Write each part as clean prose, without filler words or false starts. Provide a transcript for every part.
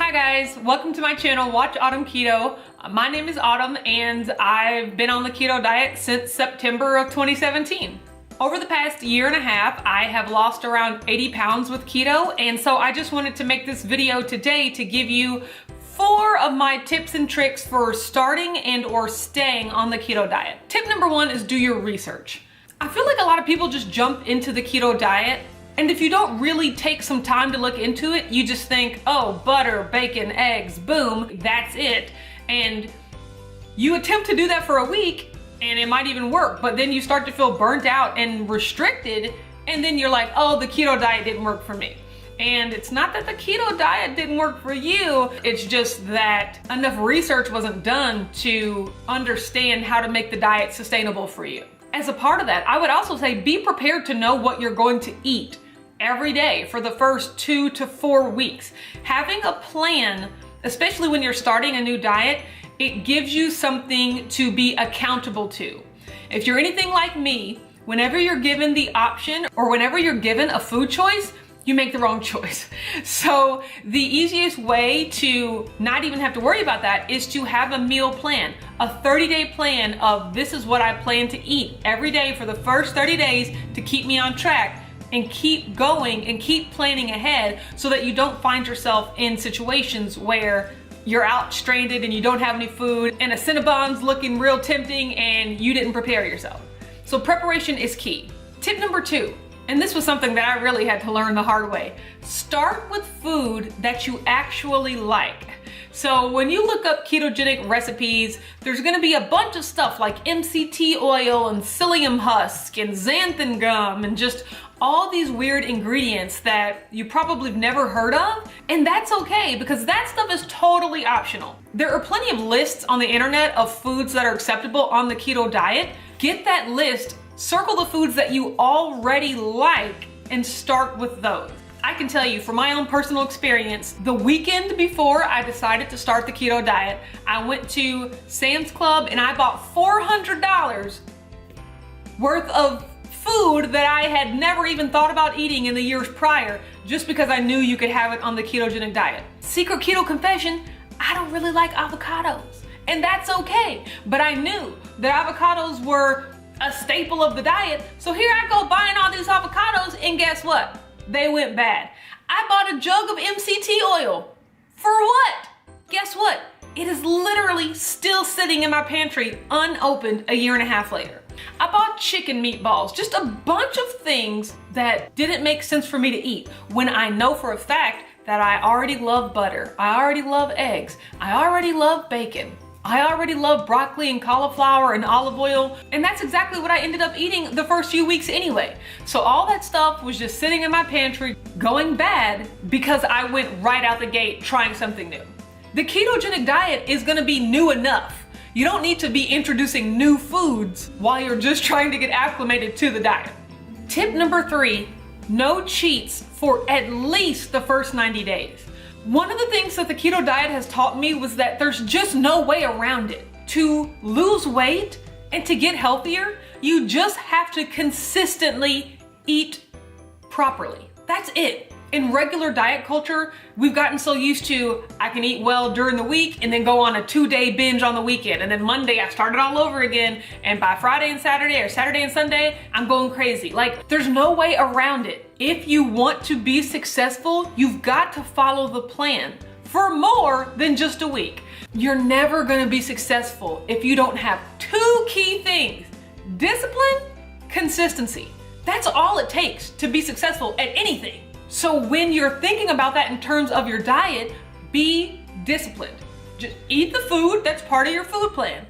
Hi guys, welcome to my channel, Watch Autumn Keto. My name is Autumn and I've been on the keto diet since September of 2017. Over the past year and a half, I have lost around 80 pounds with keto, and so I just wanted to make this video today to give you 4 of my tips and tricks for starting and or staying on the keto diet. Tip number 1 is do your research. I feel like a lot of people just jump into the keto diet, and if you don't really take some time to look into it, you just think, oh, butter, bacon, eggs, boom, that's it. And you attempt to do that for a week and it might even work, but then you start to feel burnt out and restricted, and then you're like, oh, the keto diet didn't work for me. And it's not that the keto diet didn't work for you, it's just that enough research wasn't done to understand how to make the diet sustainable for you. As a part of that, I would also say be prepared to know what you're going to eat every day for the first 2 to 4 weeks. Having a plan, especially when you're starting a new diet, it gives you something to be accountable to. If you're anything like me, whenever you're given the option or whenever you're given a food choice, you make the wrong choice. So the easiest way to not even have to worry about that is to have a meal plan, a 30-day plan of this is what I plan to eat every day for the first 30 days to keep me on track, and keep going and keep planning ahead so that you don't find yourself in situations where you're out stranded and you don't have any food and a Cinnabon's looking real tempting and you didn't prepare yourself. So preparation is key. Tip number 2, and this was something that I really had to learn the hard way. Start with food that you actually like. So when you look up ketogenic recipes, there's gonna be a bunch of stuff like MCT oil and psyllium husk and xanthan gum and just all these weird ingredients that you probably have never heard of. And that's okay, because that stuff is totally optional. There are plenty of lists on the internet of foods that are acceptable on the keto diet. Get that list, circle the foods that you already like, and start with those. I can tell you from my own personal experience, the weekend before I decided to start the keto diet, I went to Sam's Club and I bought $400 worth of food that I had never even thought about eating in the years prior, just because I knew you could have it on the ketogenic diet. Secret keto confession, I don't really like avocados, and that's okay. But I knew that avocados were a staple of the diet, so here I go buying all these avocados, and guess what? They went bad. I bought a jug of MCT oil. For what? Guess what? It is literally still sitting in my pantry unopened a year and a half later. I bought chicken meatballs, just a bunch of things that didn't make sense for me to eat when I know for a fact that I already love butter, I already love eggs, I already love bacon, I already love broccoli and cauliflower and olive oil, and that's exactly what I ended up eating the first few weeks anyway. So all that stuff was just sitting in my pantry going bad because I went right out the gate trying something new. The ketogenic diet is gonna be new enough. You don't need to be introducing new foods while you're just trying to get acclimated to the diet. Tip number 3, no cheats for at least the first 90 days. One of the things that the keto diet has taught me was that there's just no way around it. To lose weight and to get healthier, you just have to consistently eat properly. That's it. In regular diet culture, we've gotten so used to, I can eat well during the week and then go on a 2-day binge on the weekend. And then Monday I start it all over again. And by Friday and Saturday or Saturday and Sunday, I'm going crazy. Like, there's no way around it. If you want to be successful, you've got to follow the plan for more than just a week. You're never gonna be successful if you don't have 2 key things: discipline, consistency. That's all it takes to be successful at anything. So when you're thinking about that in terms of your diet, be disciplined. Just eat the food that's part of your food plan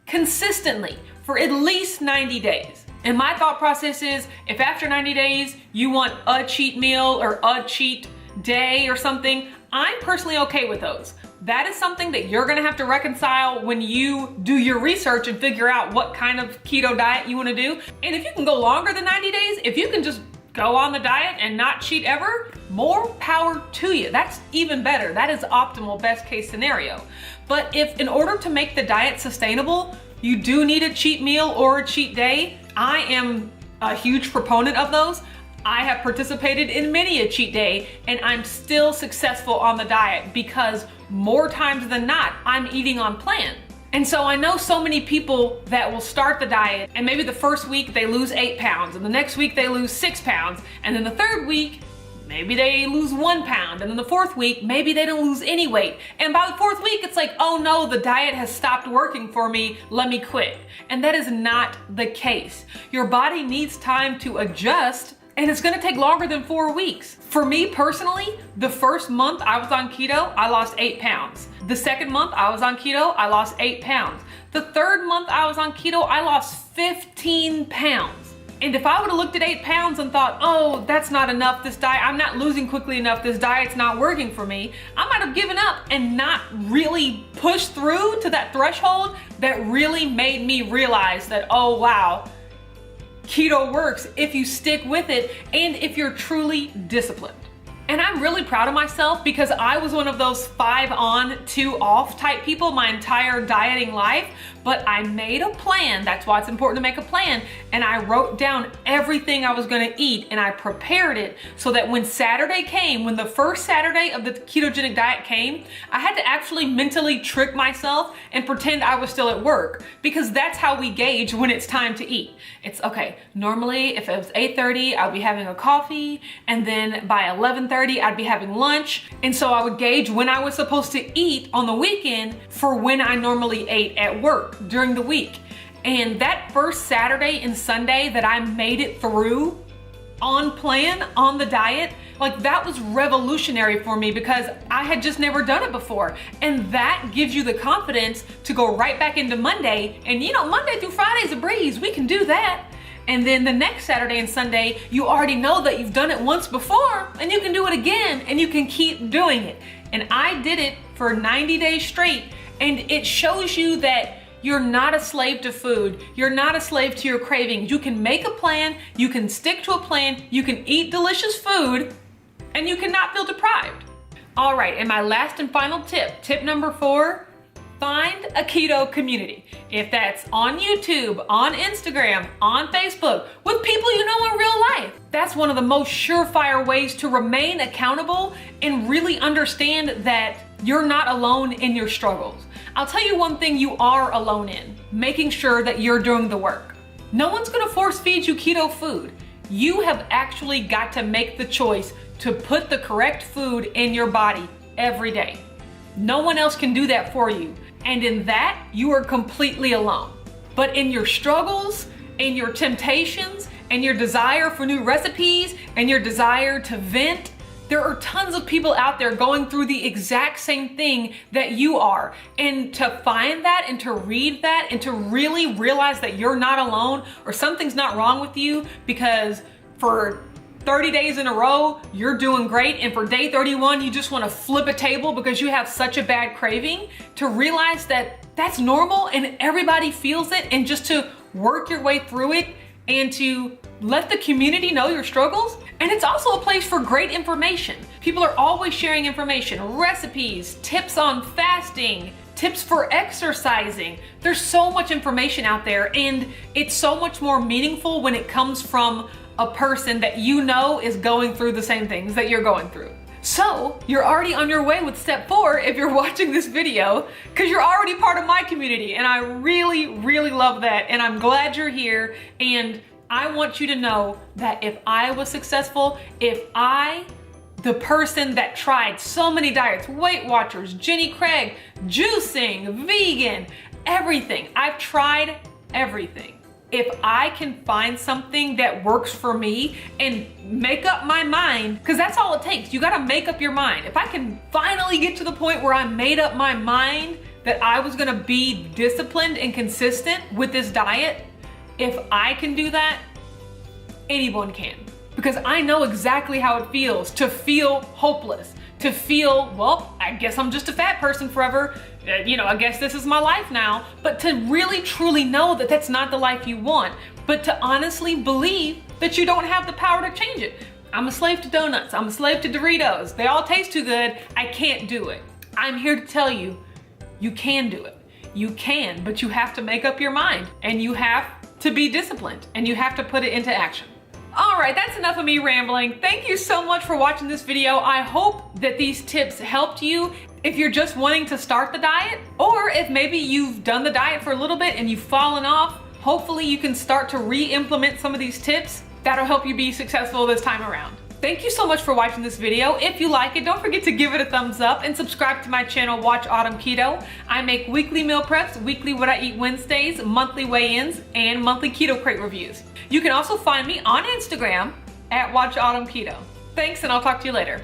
consistently for at least 90 days. And my thought process is, if after 90 days you want a cheat meal or a cheat day or something, I'm personally okay with those. That is something that you're gonna have to reconcile when you do your research and figure out what kind of keto diet you wanna do. And if you can go longer than 90 days, if you can just go on the diet and not cheat ever, more power to you. That's even better. That is optimal, best case scenario. But if in order to make the diet sustainable, you do need a cheat meal or a cheat day, I am a huge proponent of those. I have participated in many a cheat day and I'm still successful on the diet because more times than not, I'm eating on plan. And so I know so many people that will start the diet and maybe the first week they lose 8 pounds and the next week they lose 6 pounds and then the third week maybe they lose 1 pound, and then the fourth week, maybe they don't lose any weight. And by the fourth week, it's like, oh no, the diet has stopped working for me, let me quit. And that is not the case. Your body needs time to adjust, and it's gonna take longer than 4 weeks. For me personally, the first month I was on keto, I lost 8 pounds. The second month I was on keto, I lost 8 pounds. The third month I was on keto, I lost 15 pounds. And if I would have looked at 8 pounds and thought, oh, that's not enough, this diet, I'm not losing quickly enough, this diet's not working for me, I might have given up and not really pushed through to that threshold that really made me realize that, oh wow, keto works if you stick with it and if you're truly disciplined. And I'm really proud of myself because I was one of those 5 on, 2 off type people my entire dieting life, but I made a plan. That's why it's important to make a plan. And I wrote down everything I was gonna eat and I prepared it so that when Saturday came, when the first Saturday of the ketogenic diet came, I had to actually mentally trick myself and pretend I was still at work, because that's how we gauge when it's time to eat. It's okay, normally if it was 8:30, I'll be having a coffee, and then by 11:30, I'd be having lunch. And so I would gauge when I was supposed to eat on the weekend for when I normally ate at work during the week. And that first Saturday and Sunday that I made it through on plan, on the diet, like that was revolutionary for me because I had just never done it before. And that gives you the confidence to go right back into Monday. And you know, Monday through Friday's a breeze, we can do that. And then the next Saturday and Sunday, you already know that you've done it once before and you can do it again and you can keep doing it. And I did it for 90 days straight, and it shows you that you're not a slave to food. You're not a slave to your cravings. You can make a plan, you can stick to a plan, you can eat delicious food, and you cannot feel deprived. All right, and my last and final tip number 4, find a keto community. If that's on YouTube, on Instagram, on Facebook, with people you know in real life. That's one of the most surefire ways to remain accountable and really understand that you're not alone in your struggles. I'll tell you one thing you are alone in, making sure that you're doing the work. No one's gonna force feed you keto food. You have actually got to make the choice to put the correct food in your body every day. No one else can do that for you. And in that, you are completely alone. But in your struggles, in your temptations, and your desire for new recipes, and your desire to vent, there are tons of people out there going through the exact same thing that you are. And to find that and to read that and to really realize that you're not alone or something's not wrong with you because for 30 days in a row, you're doing great, and for day 31, you just want to flip a table because you have such a bad craving, to realize that that's normal and everybody feels it, and just to work your way through it and to let the community know your struggles. And it's also a place for great information. People are always sharing information, recipes, tips on fasting, tips for exercising. There's so much information out there, and it's so much more meaningful when it comes from a person that you know is going through the same things that you're going through. So you're already on your way with step 4 if you're watching this video, because you're already part of my community, and I really, really love that, and I'm glad you're here. And I want you to know that if I was successful, if I, the person that tried so many diets, Weight Watchers, Jenny Craig, juicing, vegan, everything, I've tried everything. If I can find something that works for me and make up my mind, because that's all it takes. You gotta make up your mind. If I can finally get to the point where I made up my mind that I was gonna be disciplined and consistent with this diet, if I can do that, anyone can. Because I know exactly how it feels to feel hopeless, to feel, well, I guess I'm just a fat person forever. You know, I guess this is my life now. But to really truly know that that's not the life you want, but to honestly believe that you don't have the power to change it. I'm a slave to donuts. I'm a slave to Doritos. They all taste too good. I can't do it. I'm here to tell you, you can do it. You can, but you have to make up your mind, and you have to be disciplined, and you have to put it into action. All right, that's enough of me rambling. Thank you so much for watching this video. I hope that these tips helped you if you're just wanting to start the diet, or if maybe you've done the diet for a little bit and you've fallen off. Hopefully you can start to re-implement some of these tips. That'll help you be successful this time around. Thank you so much for watching this video. If you like it, don't forget to give it a thumbs up and subscribe to my channel, Watch Autumn Keto. I make weekly meal preps, weekly what I eat Wednesdays, monthly weigh-ins, and monthly keto crate reviews. You can also find me on Instagram at Watch Autumn Keto. Thanks, and I'll talk to you later.